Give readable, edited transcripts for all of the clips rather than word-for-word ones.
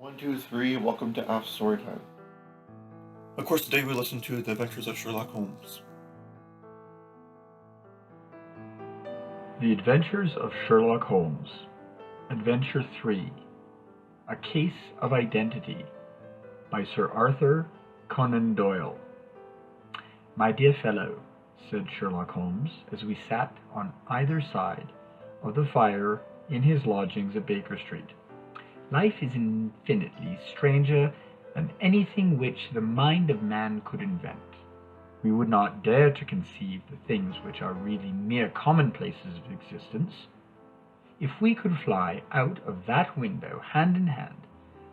One, two, three, welcome to AAFS Storytime. Of course, today we listen to The Adventures of Sherlock Holmes. The Adventures of Sherlock Holmes, Adventure 3, A Case of Identity, by Sir Arthur Conan Doyle. "My dear fellow," said Sherlock Holmes, as we sat on either side of the fire in his lodgings at Baker Street, "life is infinitely stranger than anything which the mind of man could invent. We would not dare to conceive the things which are really mere commonplaces of existence. If we could fly out of that window hand in hand,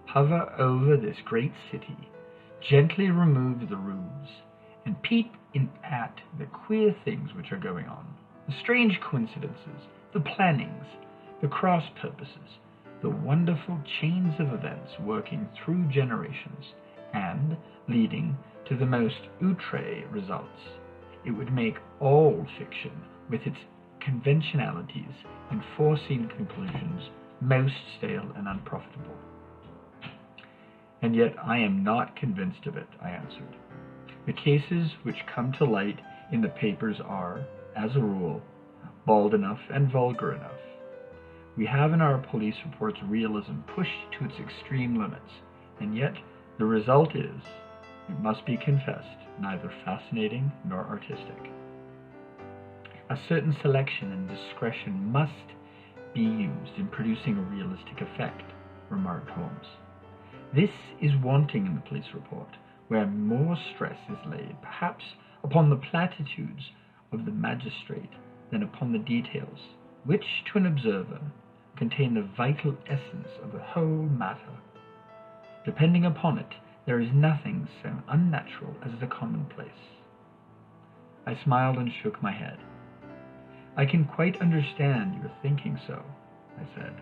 hover over this great city, gently remove the roofs, and peep in at the queer things which are going on, the strange coincidences, the plannings, the cross purposes, the wonderful chains of events working through generations, and leading to the most outre results, it would make all fiction, with its conventionalities and foreseen conclusions, most stale and unprofitable." "And yet I am not convinced of it," I answered. "The cases which come to light in the papers are, as a rule, bald enough and vulgar enough. We have in our police reports realism pushed to its extreme limits, and yet the result is, it must be confessed, neither fascinating nor artistic." "A certain selection and discretion must be used in producing a realistic effect," remarked Holmes. "This is wanting in the police report, where more stress is laid, perhaps, upon the platitudes of the magistrate than upon the details, which, to an observer, contain the vital essence of the whole matter. Depending upon it, there is nothing so unnatural as the commonplace." I smiled and shook my head. "I can quite understand your thinking so," I said.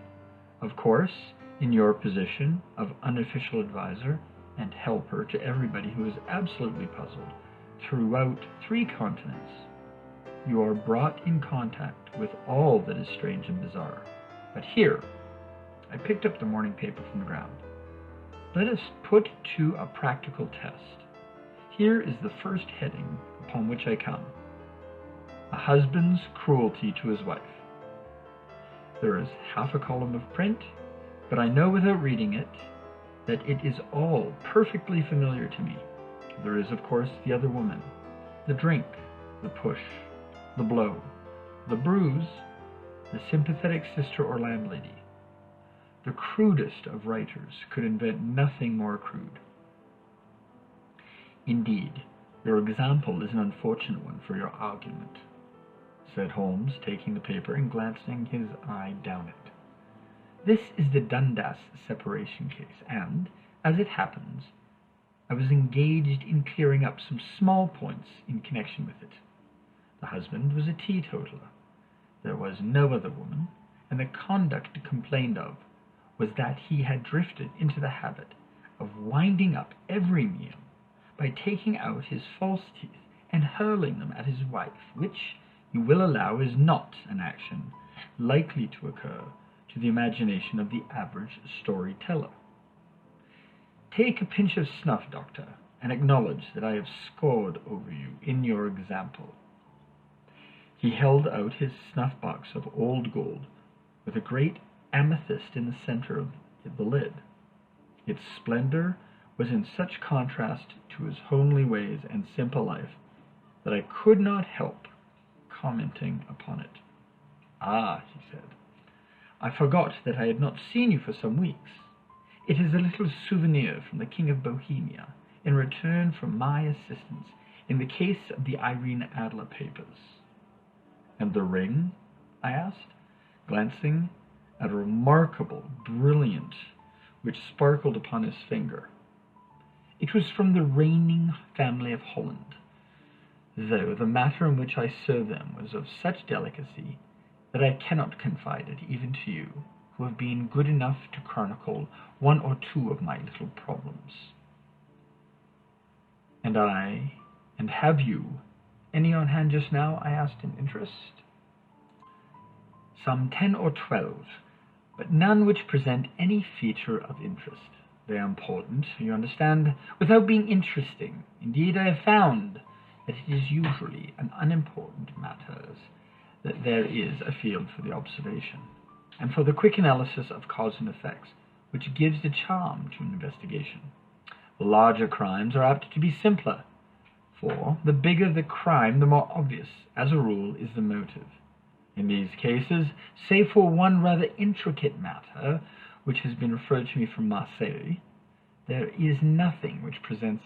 "Of course, in your position of unofficial advisor and helper to everybody who is absolutely puzzled throughout 3 continents, you are brought in contact with all that is strange and bizarre. But here," I picked up the morning paper from the ground, "let us put to a practical test. Here is the first heading upon which I come: A husband's cruelty to his wife. There is half a column of print, but I know without reading it that it is all perfectly familiar to me. There is, of course, the other woman, the drink, the push, the blow, the bruise, the sympathetic sister or landlady. The crudest of writers could invent nothing more crude." "Indeed, your example is an unfortunate one for your argument," said Holmes, taking the paper and glancing his eye down it. "This is the Dundas separation case, and, as it happens, I was engaged in clearing up some small points in connection with it. The husband was a teetotaler. There was no other woman, and the conduct complained of was that he had drifted into the habit of winding up every meal by taking out his false teeth and hurling them at his wife, which, you will allow, is not an action likely to occur to the imagination of the average storyteller. Take a pinch of snuff, doctor, and acknowledge that I have scored over you in your example." He held out his snuff-box of old gold, with a great amethyst in the center of the lid. Its splendor was in such contrast to his homely ways and simple life that I could not help commenting upon it. "Ah," he said, "I forgot that I had not seen you for some weeks. It is a little souvenir from the King of Bohemia, in return for my assistance in the case of the Irene Adler papers." "And the ring?" I asked, glancing at a remarkable brilliant which sparkled upon his finger. "It was from the reigning family of Holland, though the matter in which I serve them was of such delicacy that I cannot confide it even to you, who have been good enough to chronicle 1 or 2 of my little problems." "And have you any on hand just now?" I asked in interest. "Some 10 or 12, but none which present any feature of interest. They are important, you understand, without being interesting. Indeed, I have found that it is usually an unimportant matters that there is a field for the observation, and for the quick analysis of cause and effects, which gives the charm to an investigation. The larger crimes are apt to be simpler, for the bigger the crime, the more obvious, as a rule, is the motive. In these cases, save for one rather intricate matter, which has been referred to me from Marseille, there is nothing which presents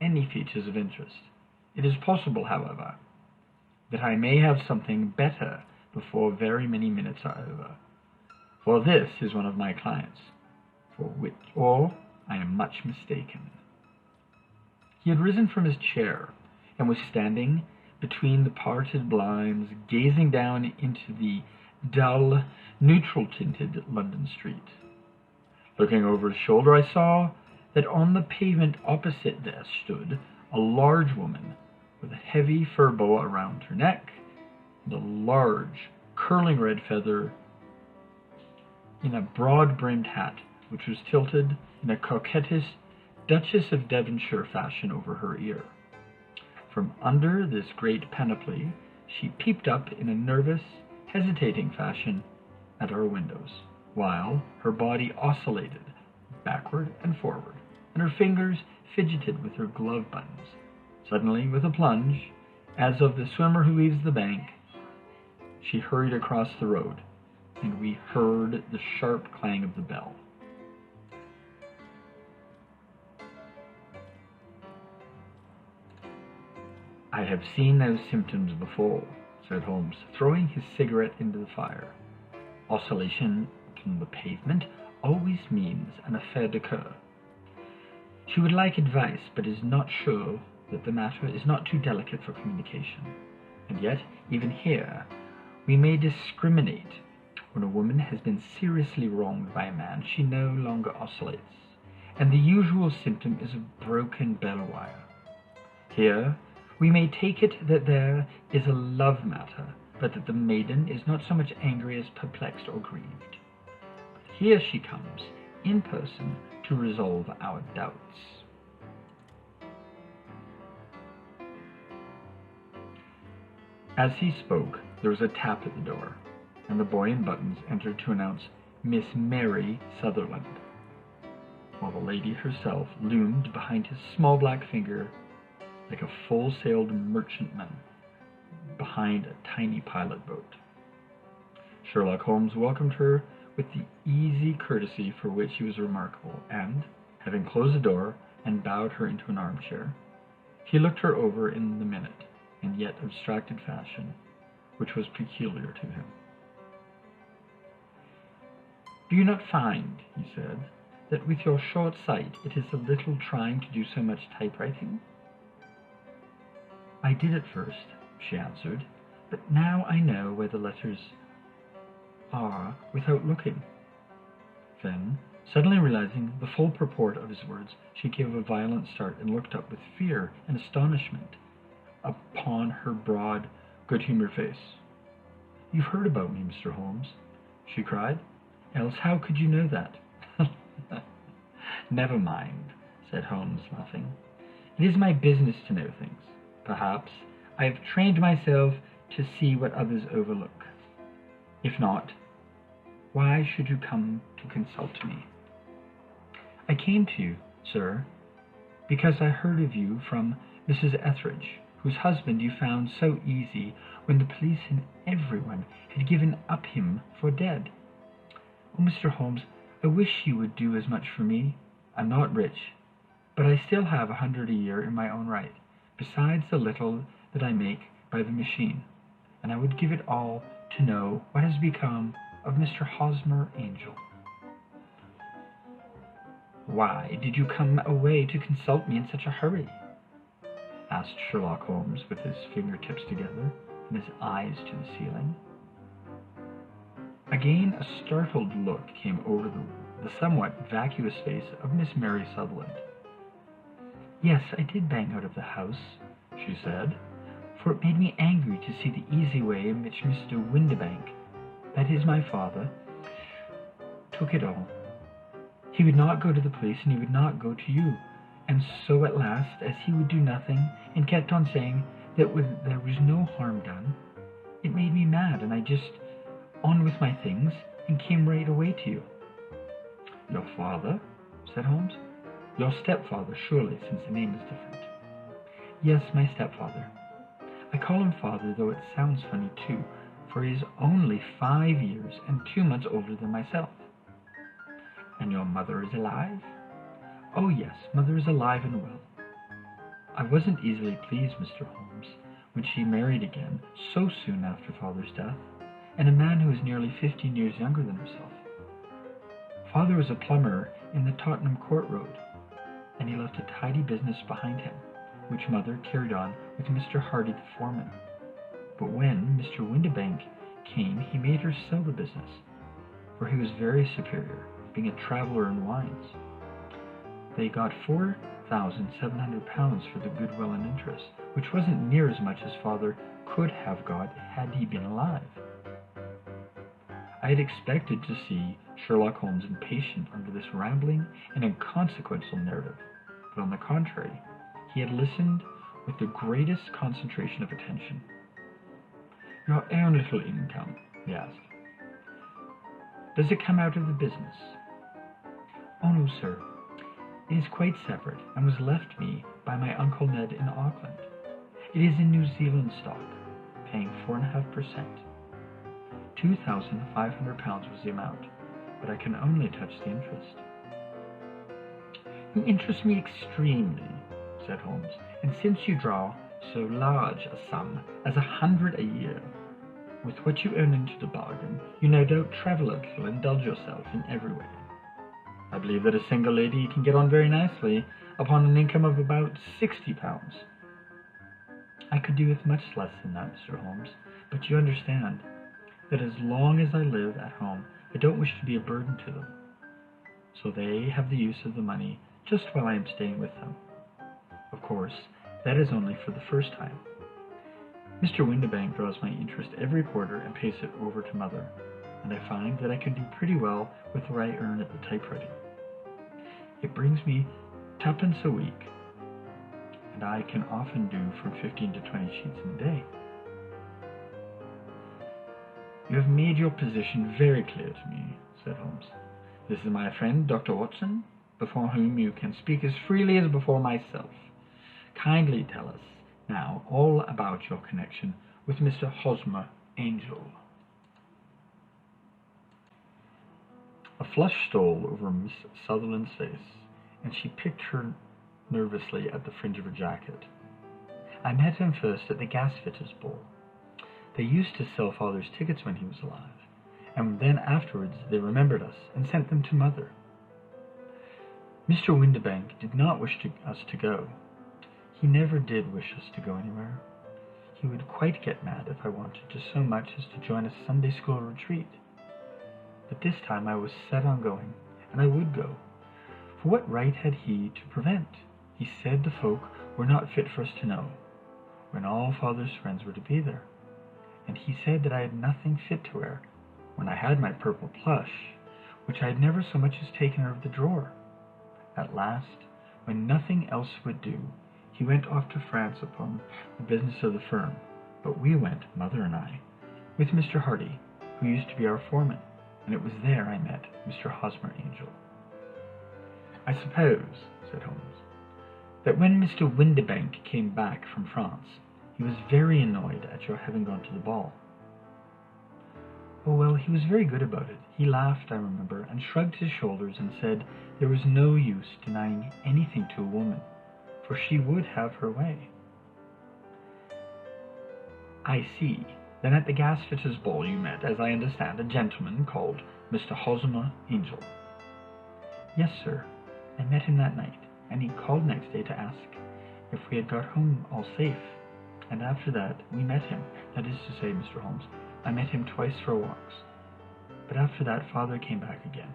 any features of interest. It is possible, however, that I may have something better before very many minutes are over. For this is one of my clients, for which, or I am much mistaken. He had risen from his chair, and was standing between the parted blinds, gazing down into the dull, neutral-tinted London street. Looking over his shoulder, I saw that on the pavement opposite there stood a large woman with a heavy fur boa around her neck, and a large, curling red feather in a broad-brimmed hat, which was tilted in a coquettish Duchess of Devonshire fashion over her ear. From under this great panoply, she peeped up in a nervous, hesitating fashion at our windows, while her body oscillated backward and forward, and her fingers fidgeted with her glove buttons. Suddenly, with a plunge, as of the swimmer who leaves the bank, she hurried across the road, and we heard the sharp clang of the bell. "I have seen those symptoms before," said Holmes, throwing his cigarette into the fire. "Oscillation from the pavement always means an affaire de cœur. She would like advice, but is not sure that the matter is not too delicate for communication. And yet, even here, we may discriminate. When a woman has been seriously wronged by a man, she no longer oscillates, and the usual symptom is a broken bell wire. Here, we may take it that there is a love matter, but that the maiden is not so much angry as perplexed or grieved. But here she comes, in person, to resolve our doubts." As he spoke, there was a tap at the door, and the boy in buttons entered to announce Miss Mary Sutherland, while the lady herself loomed behind his small black finger like a full-sailed merchantman behind a tiny pilot boat. Sherlock Holmes welcomed her with the easy courtesy for which he was remarkable, and, having closed the door and bowed her into an armchair, he looked her over in the minute and yet abstracted fashion which was peculiar to him. "Do you not find," he said, "that with your short sight it is a little trying to do so much typewriting?" "I did at first," she answered, "but now I know where the letters are without looking." Then, suddenly realizing the full purport of his words, she gave a violent start and looked up with fear and astonishment upon her broad, good-humored face. "You've heard about me, Mr. Holmes," she cried. "Else how could you know that?" "Never mind," said Holmes, laughing. "It is my business to know things. Perhaps I have trained myself to see what others overlook. If not, why should you come to consult me?" "I came to you, sir, because I heard of you from Mrs. Etheridge, whose husband you found so easy when the police and everyone had given up him for dead. Oh, Mr. Holmes, I wish you would do as much for me. I'm not rich, but I still have 100 a year in my own right, besides the little that I make by the machine, and I would give it all to know what has become of Mr. Hosmer Angel." "Why did you come away to consult me in such a hurry?" asked Sherlock Holmes, with his fingertips together and his eyes to the ceiling. Again a startled look came over the somewhat vacuous face of Miss Mary Sutherland. "Yes, I did bang out of the house," she said, "for it made me angry to see the easy way in which Mr. Windibank, that is my father, took it all. He would not go to the police, and he would not go to you. And so at last, as he would do nothing, and kept on saying that there was no harm done, it made me mad, and I just on with my things, and came right away to you." "Your father?" said Holmes. "Your stepfather, surely, since the name is different." "Yes, my stepfather. I call him father, though it sounds funny too, for he is only 5 years and 2 months older than myself." "And your mother is alive?" "Oh yes, mother is alive and well. I wasn't easily pleased, Mr. Holmes, when she married again so soon after father's death, and a man who was nearly 15 years younger than herself. Father was a plumber in the Tottenham Court Road, and he left a tidy business behind him, which mother carried on with Mr. Hardy the foreman. But when Mr. Windibank came, he made her sell the business, for he was very superior, being a traveller in wines. They got £4,700 for the goodwill and interest, which wasn't near as much as father could have got had he been alive. I had expected to see Sherlock Holmes impatient under this rambling and inconsequential narrative, but on the contrary, he had listened with the greatest concentration of attention. "Your own little income?" he asked. "Does it come out of the business?" "Oh no, sir. It is quite separate, and was left me by my Uncle Ned in Auckland. It is in New Zealand stock, paying 4.5%. £2,500 was the amount, but I can only touch the interest." "You interest me extremely," said Holmes, "and since you draw so large a sum as 100 a year, with what you earn into the bargain, you no doubt travel a little and indulge yourself in every way. I believe that a single lady can get on very nicely upon an income of about £60. "I could do with much less than that, Mr. Holmes, but you understand that as long as I live at home, I don't wish to be a burden to them, so they have the use of the money just while I am staying with them. Of course, that is only for the first time. Mr. Windibank draws my interest every quarter and pays it over to mother, and I find that I can do pretty well with what I earn at the typewriting. It brings me 2d a week, and I can often do from 15 to 20 sheets in a day." "You have made your position very clear to me," said Holmes. "This is my friend, Dr. Watson, before whom you can speak as freely as before myself. Kindly tell us now all about your connection with Mr. Hosmer Angel." A flush stole over Miss Sutherland's face, and she picked her nervously at the fringe of her jacket. "I met him first at the gasfitters' ball. They used to sell father's tickets when he was alive, and then afterwards they remembered us and sent them to mother. Mr. Windibank did not wish us to go. He never did wish us to go anywhere. He would quite get mad if I wanted to so much as to join a Sunday school retreat. But this time I was set on going, and I would go. For what right had he to prevent? He said the folk were not fit for us to know, when all father's friends were to be there. And he said that I had nothing fit to wear, when I had my purple plush, which I had never so much as taken out of the drawer. At last, when nothing else would do, he went off to France upon the business of the firm, but we went, mother and I, with Mr. Hardy, who used to be our foreman, and it was there I met Mr. Hosmer Angel." "I suppose," said Holmes, "that when Mr. Windibank came back from France, he was very annoyed at your having gone to the ball." "Oh, well, he was very good about it. He laughed, I remember, and shrugged his shoulders and said there was no use denying anything to a woman, for she would have her way." "I see. Then at the gasfitters' ball you met, as I understand, a gentleman called Mr. Hosmer Angel." "Yes, sir. I met him that night, and he called next day to ask if we had got home all safe. And after that we met him. That is to say, Mr. Holmes, I met him twice for walks. But after that father came back again,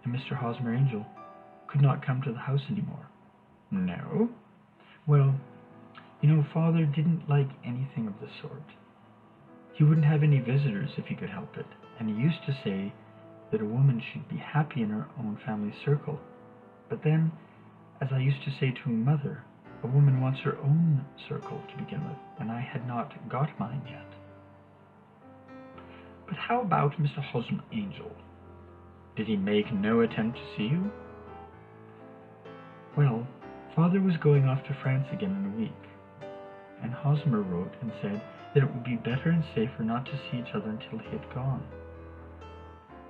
and Mr. Hosmer Angel could not come to the house any more." "No?" "Well, you know, father didn't like anything of the sort. He wouldn't have any visitors if he could help it, and he used to say that a woman should be happy in her own family circle. But then, as I used to say to Mother, a woman wants her own circle to begin with, and I had not got mine yet. But how about Mr. Hosmer Angel? Did he make no attempt to see you? Well, Father was going off to France again in a week, and Hosmer wrote and said that it would be better and safer not to see each other until he had gone.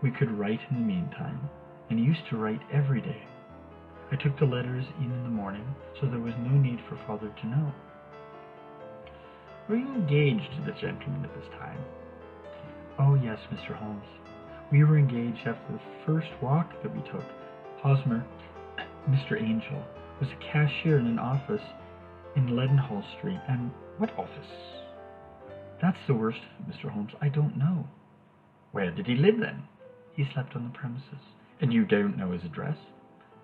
We could write in the meantime, and he used to write every day. I took the letters in the morning, so there was no need for Father to know. Were you engaged to the gentleman at this time? Oh yes, Mr. Holmes. We were engaged after the first walk that we took. Hosmer, Mr. Angel, was a cashier in an office in Leadenhall Street, and what office? That's the worst of it, Mr. Holmes. I don't know. Where did he live then? He slept on the premises. And you don't know his address?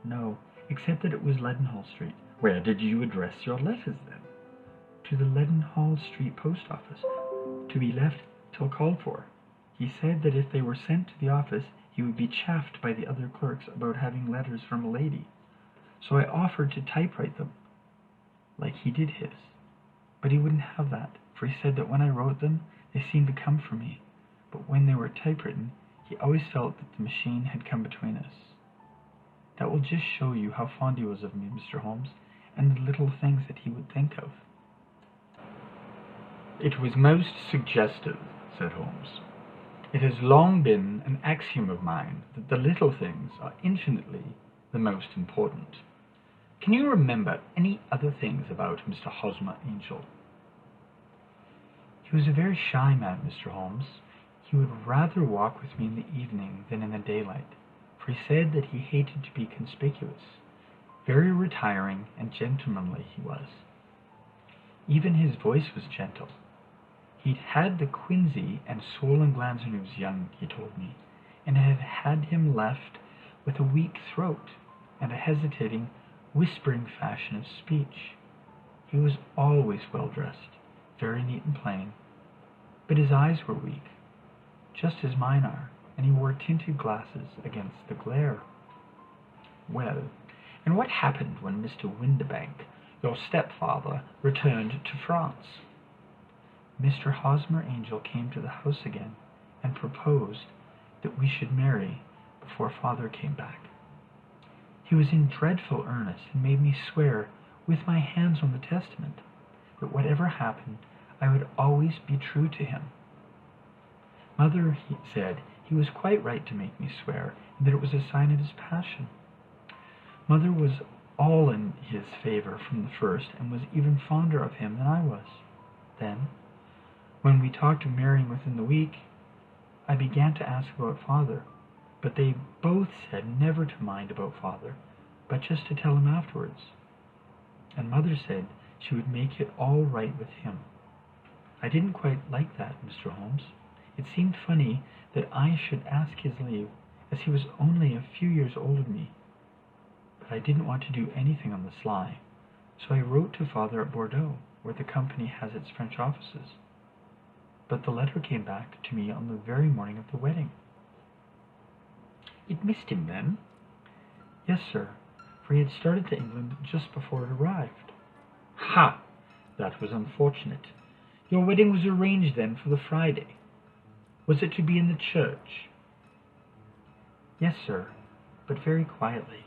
No, except that it was Leadenhall Street. Where did you address your letters then? To the Leadenhall Street post office, to be left till called for. He said that if they were sent to the office, he would be chaffed by the other clerks about having letters from a lady. So I offered to typewrite them, like he did his. But he wouldn't have that, for he said that when I wrote them, they seemed to come from me. But when they were typewritten, he always felt that the machine had come between us. That will just show you how fond he was of me, Mr. Holmes, and the little things that he would think of. It was most suggestive, said Holmes. It has long been an axiom of mine that the little things are infinitely the most important. Can you remember any other things about Mr. Hosmer Angel? He was a very shy man, Mr. Holmes. He would rather walk with me in the evening than in the daylight, for he said that he hated to be conspicuous. Very retiring and gentlemanly he was. Even his voice was gentle. He'd had the quinsy and swollen glands when he was young, he told me, and had had him left with a weak throat and a hesitating, whispering fashion of speech. He was always well dressed, very neat and plain, but his eyes were weak, just as mine are, and he wore tinted glasses against the glare. Well, and what happened when Mr. Windibank, your stepfather, returned to France? Mr. Hosmer Angel came to the house again and proposed that we should marry before Father came back. He was in dreadful earnest and made me swear, with my hands on the testament, that whatever happened, I would always be true to him. Mother, he said, he was quite right to make me swear, and that it was a sign of his passion. Mother was all in his favor from the first, and was even fonder of him than I was. Then, when we talked of marrying within the week, I began to ask about Father, but they both said never to mind about Father, but just to tell him afterwards. And Mother said she would make it all right with him. I didn't quite like that, Mr. Holmes. It seemed funny that I should ask his leave, as he was only a few years older than me. But I didn't want to do anything on the sly, so I wrote to Father at Bordeaux, where the company has its French offices. But the letter came back to me on the very morning of the wedding. It missed him then? Yes, sir, for he had started to England just before it arrived. Ha! That was unfortunate. Your wedding was arranged then for the Friday. Was it to be in the church? Yes, sir, but very quietly.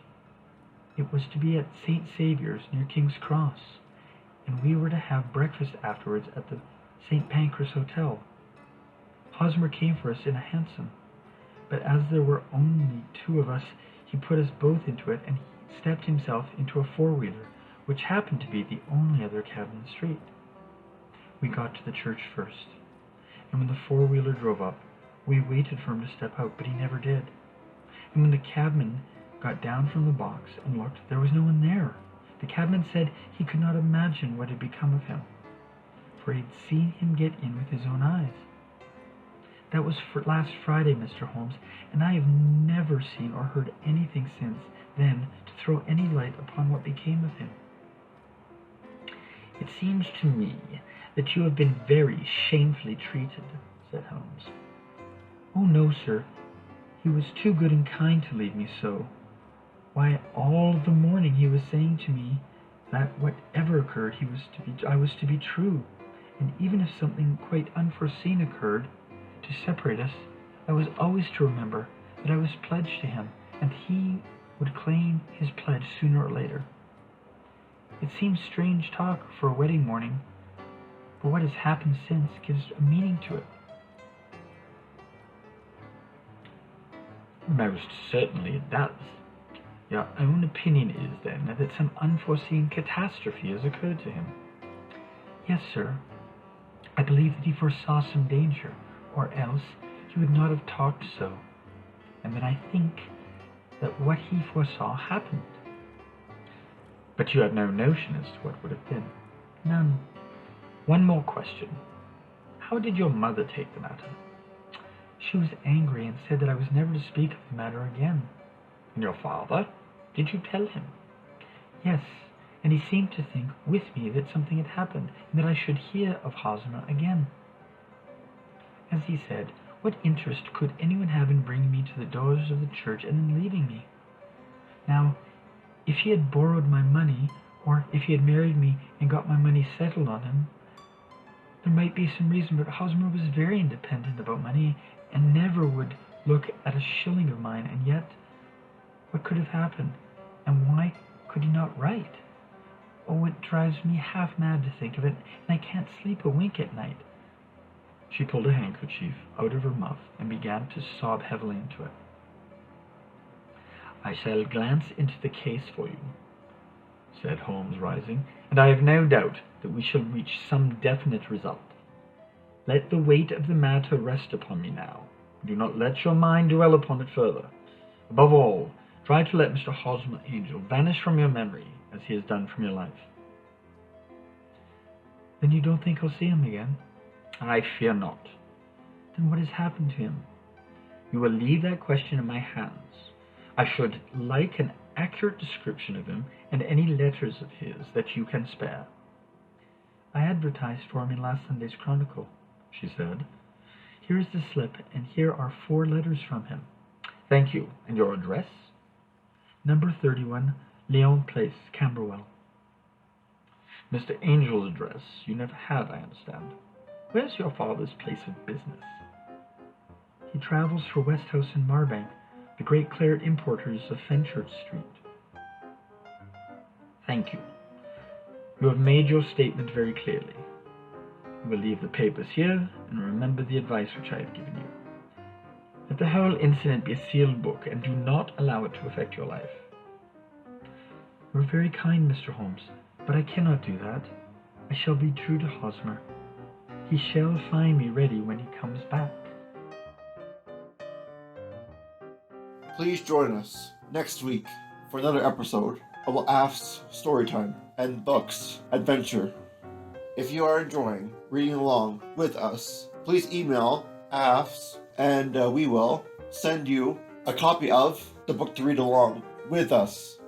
It was to be at St. Saviour's near King's Cross, and we were to have breakfast afterwards at the St. Pancras Hotel. Hosmer came for us in a hansom, but as there were only two of us, he put us both into it, and he stepped himself into a four-wheeler, which happened to be the only other cab in the street. We got to the church first, and when the four-wheeler drove up, we waited for him to step out, but he never did. And when the cabman got down from the box and looked, there was no one there. The cabman said he could not imagine what had become of him, for he'd seen him get in with his own eyes. That was for last Friday, Mr. Holmes, and I have never seen or heard anything since then to throw any light upon what became of him. It seems to me that you have been very shamefully treated, said Holmes. Oh, no, sir. He was too good and kind to leave me so. Why, all the morning he was saying to me that whatever occurred, I was to be true, and even if something quite unforeseen occurred to separate us, I was always to remember that I was pledged to him, and he would claim his pledge sooner or later. It seems strange talk for a wedding morning, but what has happened since gives a meaning to it. Most certainly it does. Your own opinion is, then, that some unforeseen catastrophe has occurred to him? Yes, sir. I believe that he foresaw some danger, or else he would not have talked so, and that I think that what he foresaw happened. But you have no notion as to what would have been? None. One more question. How did your mother take the matter? She was angry and said that I was never to speak of the matter again. And your father? Did you tell him? Yes, and he seemed to think with me that something had happened, and that I should hear of Hosmer again. As he said, what interest could anyone have in bringing me to the doors of the church and then leaving me? Now, if he had borrowed my money, or if he had married me and got my money settled on him, there might be some reason, but Hosmer was very independent about money and never would look at a shilling of mine, and yet, what could have happened, and why could he not write? Oh, it drives me half mad to think of it, and I can't sleep a wink at night. She pulled a handkerchief out of her muff and began to sob heavily into it. I shall glance into the case for you, said Holmes, rising, and I have no doubt that we shall reach some definite result. Let the weight of the matter rest upon me now. Do not let your mind dwell upon it further. Above all, try to let Mr. Hosmer Angel vanish from your memory, as he has done from your life. Then you don't think I'll see him again? I fear not. Then what has happened to him? You will leave that question in my hands. I should like an accurate description of him, and any letters of his that you can spare. I advertised for him in last Sunday's Chronicle, she said. Here is the slip, and here are 4 letters from him. Thank you. And your address? Number 31, Leon Place, Camberwell. Mr. Angel's address you never had, I understand. Where's your father's place of business? He travels for Westhouse and Marbank, the great claret importers of Fenchurch Street. Thank you. You have made your statement very clearly. You will leave the papers here, and remember the advice which I have given you. Let the whole incident be a sealed book, and do not allow it to affect your life. You are very kind, Mr. Holmes, but I cannot do that. I shall be true to Hosmer. He shall find me ready when he comes back. Please join us next week for another episode of AAFS Storytime and Books Adventure. If you are enjoying reading along with us, please email AAFS and we will send you a copy of the book to read along with us.